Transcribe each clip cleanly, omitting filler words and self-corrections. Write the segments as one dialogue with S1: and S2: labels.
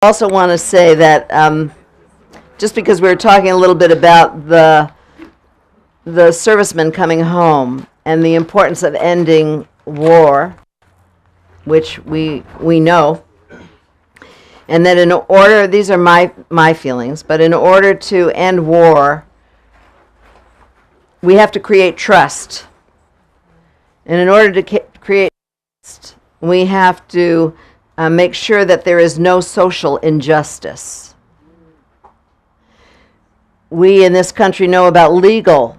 S1: also want to say that just because we were talking a little bit about the servicemen coming home and the importance of ending war, which we know, and that in order, these are my feelings, but in order to end war, we have to create trust. And in order to create trust, we have to make sure that there is no social injustice. We in this country know about legal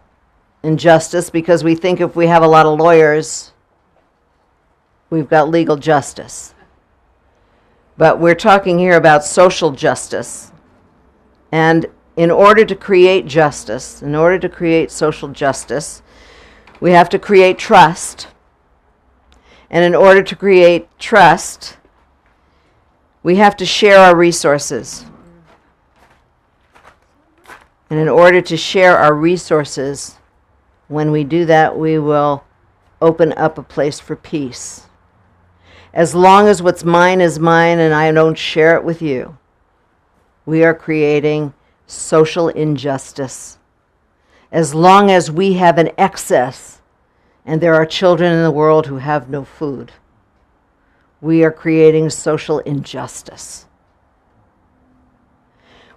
S1: injustice because we think if we have a lot of lawyers, we've got legal justice. But we're talking here about social justice. And in order to create justice, in order to create social justice, we have to create trust. And in order to create trust, we have to share our resources. And in order to share our resources, when we do that, we will open up a place for peace. As long as what's mine is mine and I don't share it with you, we are creating social injustice. As long as we have an excess and there are children in the world who have no food, we are creating social injustice.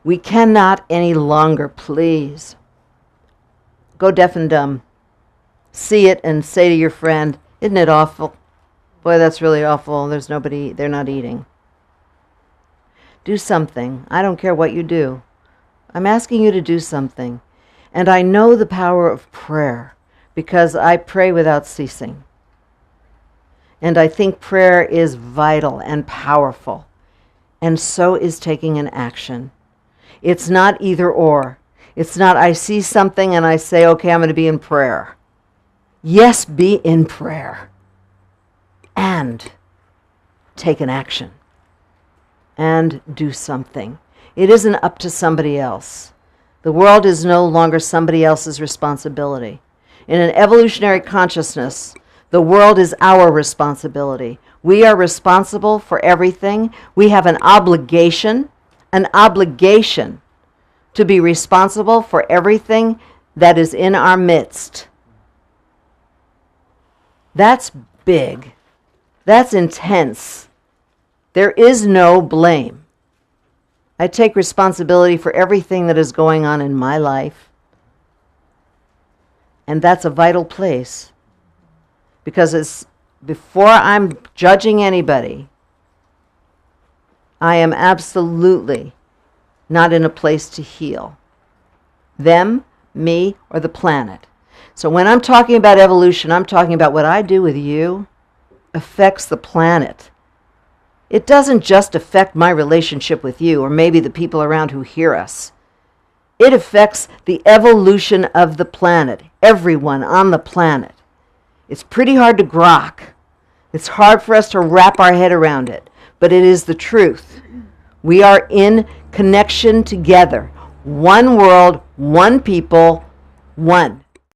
S1: We cannot any longer, please, go deaf and dumb. See it and say to your friend, "Isn't it awful? Boy, that's really awful. There's nobody, they're not eating." Do something. I don't care what you do. I'm asking you to do something. And I know the power of prayer because I pray without ceasing. And I think prayer is vital and powerful. And so is taking an action. It's not either or. It's not I see something and I say, okay, I'm going to be in prayer. Yes, be in prayer. And take an action. And do something. It isn't up to somebody else. The world is no longer somebody else's responsibility. In an evolutionary consciousness, the world is our responsibility. We are responsible for everything. We have an obligation to be responsible for everything that is in our midst. That's big. That's intense. There is no blame. I take responsibility for everything that is going on in my life. And that's a vital place. Because before I'm judging anybody, I am absolutely not in a place to heal them, me, or the planet. So when I'm talking about evolution, I'm talking about what I do with you affects the planet. It doesn't just affect my relationship with you or maybe the people around who hear us. It affects the evolution of the planet, everyone on the planet. It's pretty hard to grok. It's hard for us to wrap our head around it, but it is the truth. We are in connection together. One world, one people, one.